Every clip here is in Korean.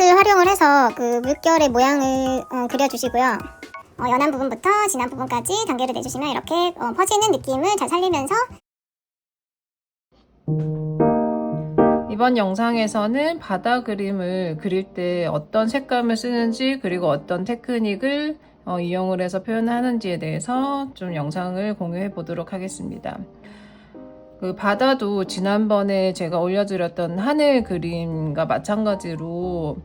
붓끝을 활용을 해서 그 물결의 모양을 그려주시고요. 연한 부분부터 진한 부분까지 단계를 내주시면 이렇게 퍼지는 느낌을 잘 살리면서 이번 영상에서는 바다 그림을 그릴 때 어떤 색감을 쓰는지 그리고 어떤 테크닉을 이용을 해서 표현하는지에 대해서 좀 영상을 공유해 보도록 하겠습니다. 그 바다도 지난번에 제가 올려드렸던 하늘 그림과 마찬가지로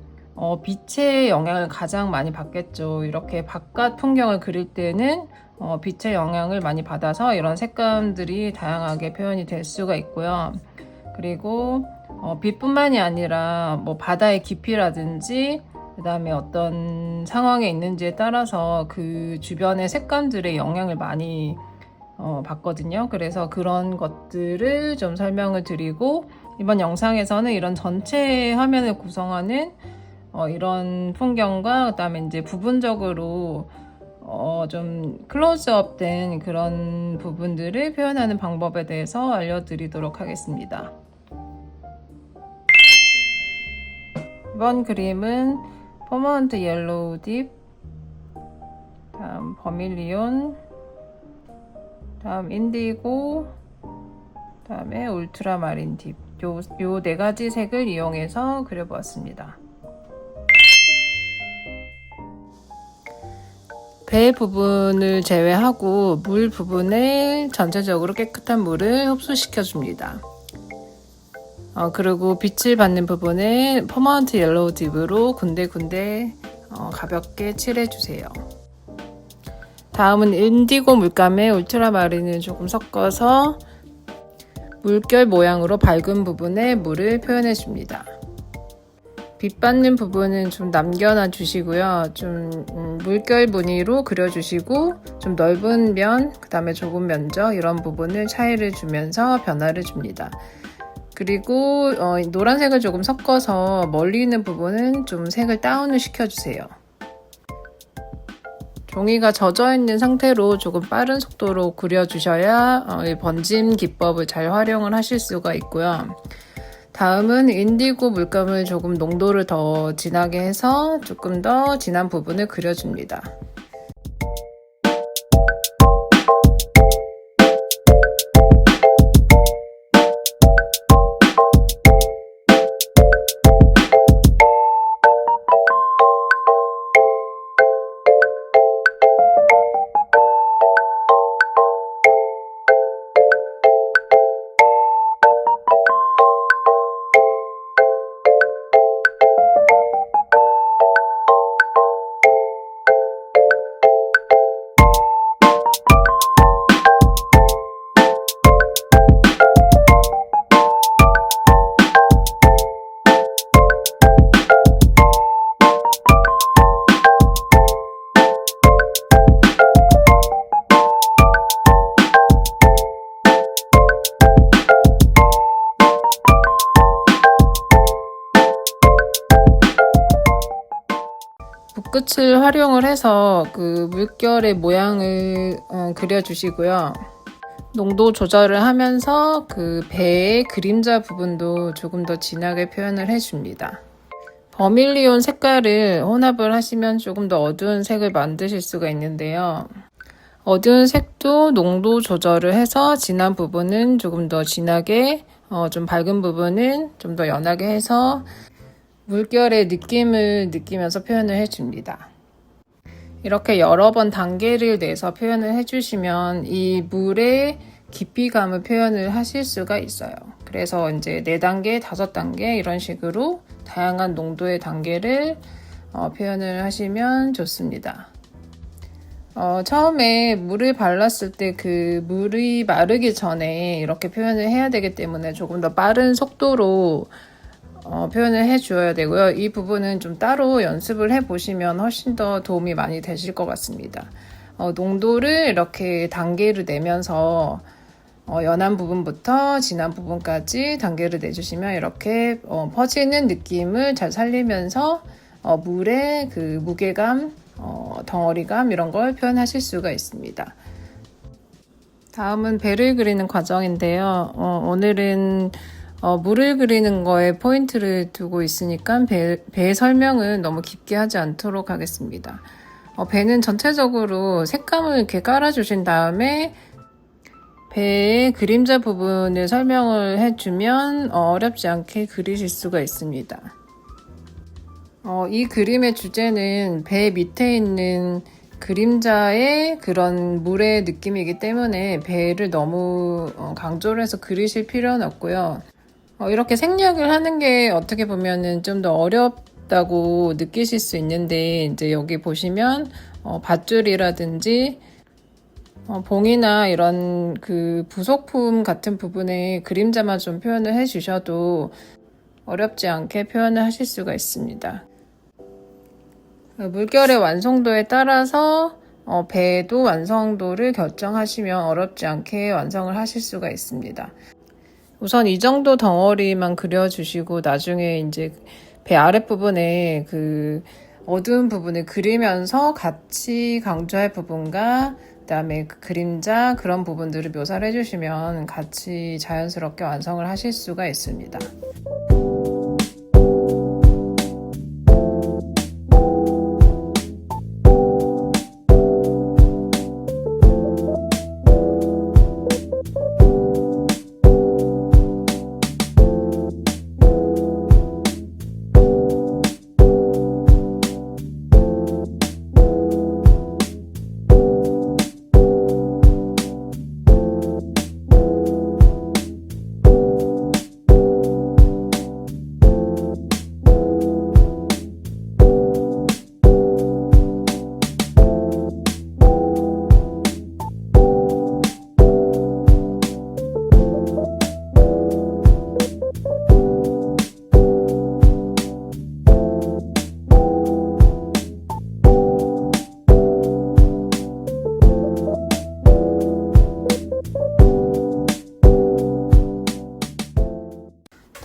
빛의 영향을 가장 많이 받겠죠. 이렇게 바깥 풍경을 그릴 때는 빛의 영향을 많이 받아서 이런 색감들이 다양하게 표현이 될 수가 있고요. 그리고 빛뿐만이 아니라 뭐 바다의 깊이라든지 그 다음에 어떤 상황에 있는지에 따라서 그 주변의 색감들의 영향을 많이 봤거든요. 그래서 그런 것들을 좀 설명을 드리고, 이번 영상에서는 이런 전체 화면을 구성하는 이런 풍경과 그 다음에 이제 부분적으로 좀 클로즈업 된 그런 부분들을 표현하는 방법에 대해서 알려드리도록 하겠습니다. 이번 그림은 퍼머넌트 옐로우 딥, 다음 버밀리온, 다음 인디고, 다음에 울트라마린 딥, 요 4가지 색을 이용해서 그려보았습니다. 배 부분을 제외하고 물 부분에 전체적으로 깨끗한 물을 흡수시켜 줍니다. 그리고 빛을 받는 부분에 퍼머넌트 옐로우 딥으로 군데군데 가볍게 칠해주세요. 다음은 인디고 물감에 울트라마린을 조금 섞어서 물결 모양으로 밝은 부분에 물을 표현해 줍니다. 빛 받는 부분은 좀 남겨놔 주시고요. 좀 물결 무늬로 그려주시고, 좀 넓은 면, 그 다음에 좁은 면적 이런 부분을 차이를 주면서 변화를 줍니다. 그리고 노란색을 조금 섞어서 멀리 있는 부분은 좀 색을 다운을 시켜주세요. 종이가 젖어있는 상태로 조금 빠른 속도로 그려주셔야 번짐 기법을 잘 활용을 하실 수가 있고요. 다음은 인디고 물감을 조금 농도를 더 진하게 해서 조금 더 진한 부분을 그려줍니다. 붓끝을 활용을 해서 그 물결의 모양을 그려주시고요. 농도 조절을 하면서 그 배의 그림자 부분도 조금 더 진하게 표현을 해줍니다. 버밀리온 색깔을 혼합을 하시면 조금 더 어두운 색을 만드실 수가 있는데요. 어두운 색도 농도 조절을 해서 진한 부분은 조금 더 진하게, 좀 밝은 부분은 좀 더 연하게 해서 물결의 느낌을 느끼면서 표현을 해줍니다. 이렇게 여러 번 단계를 내서 표현을 해주시면 이 물의 깊이감을 표현을 하실 수가 있어요. 그래서 이제 4단계, 5단계 이런 식으로 다양한 농도의 단계를 표현을 하시면 좋습니다. 처음에 물을 발랐을 때 그 물이 마르기 전에 이렇게 표현을 해야 되기 때문에 조금 더 빠른 속도로 표현을 해 주어야 되고요. 이 부분은 좀 따로 연습을 해 보시면 훨씬 더 도움이 많이 되실 것 같습니다. 농도를 이렇게 단계를 내면서 연한 부분부터 진한 부분까지 단계를 내주시면 이렇게 퍼지는 느낌을 잘 살리면서 물의 그 무게감, 덩어리감 이런 걸 표현하실 수가 있습니다. 다음은 배를 그리는 과정인데요. 오늘은 물을 그리는 거에 포인트를 두고 있으니까 배의 설명은 너무 깊게 하지 않도록 하겠습니다. 배는 전체적으로 색감을 이렇게 깔아주신 다음에 배의 그림자 부분을 설명을 해주면 어렵지 않게 그리실 수가 있습니다. 이 그림의 주제는 배 밑에 있는 그림자의 그런 물의 느낌이기 때문에 배를 너무 강조를 해서 그리실 필요는 없고요. 이렇게 생략을 하는 게 어떻게 보면은 좀 더 어렵다고 느끼실 수 있는데, 이제 여기 보시면 밧줄이라든지 봉이나 이런 그 부속품 같은 부분에 그림자만 좀 표현을 해주셔도 어렵지 않게 표현을 하실 수가 있습니다. 물결의 완성도에 따라서 배도 완성도를 결정하시면 어렵지 않게 완성을 하실 수가 있습니다. 우선 이 정도 덩어리만 그려주시고 나중에 이제 배 아랫부분에 그 어두운 부분을 그리면서 같이 강조할 부분과 그다음에 그 그림자 그런 부분들을 묘사를 해주시면 같이 자연스럽게 완성을 하실 수가 있습니다.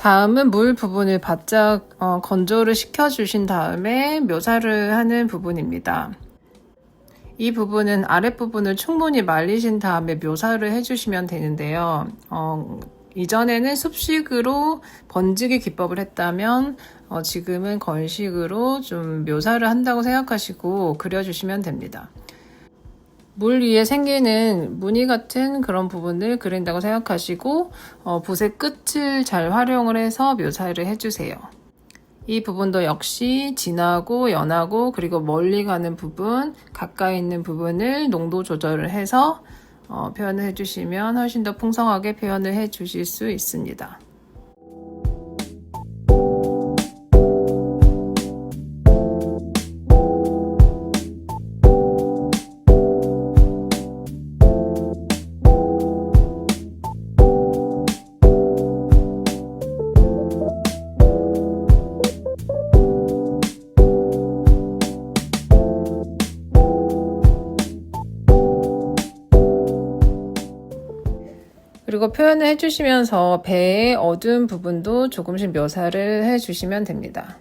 다음은 물 부분을 바짝 건조를 시켜주신 다음에 묘사를 하는 부분입니다. 이 부분은 아랫부분을 충분히 말리신 다음에 묘사를 해주시면 되는데요. 이전에는 습식으로 번지기 기법을 했다면 지금은 건식으로 좀 묘사를 한다고 생각하시고 그려주시면 됩니다. 물 위에 생기는 무늬 같은 그런 부분을 그린다고 생각하시고 붓의 끝을 잘 활용을 해서 묘사를 해주세요. 이 부분도 역시 진하고 연하고 그리고 멀리 가는 부분, 가까이 있는 부분을 농도 조절을 해서 표현을 해주시면 훨씬 더 풍성하게 표현을 해주실 수 있습니다. 그리고 표현을 해주시면서 배의 어두운 부분도 조금씩 묘사를 해주시면 됩니다.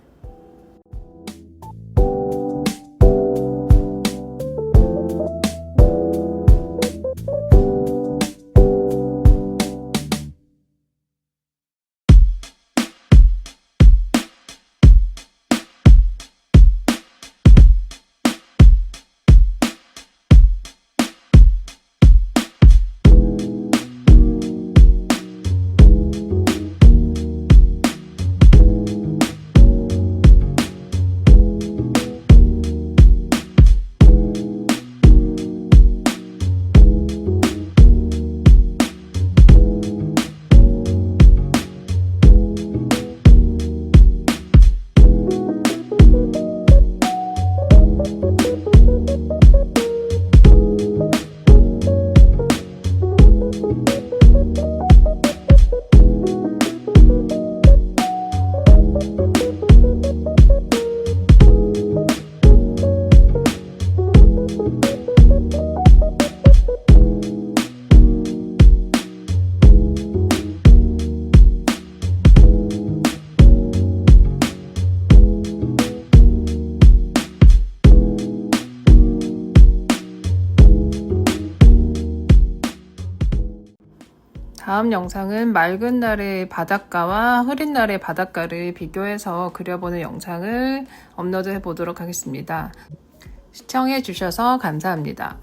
다음 영상은 맑은 날의 바닷가와 흐린 날의 바닷가를 비교해서 그려보는 영상을 업로드 해보도록 하겠습니다. 시청해 주셔서 감사합니다.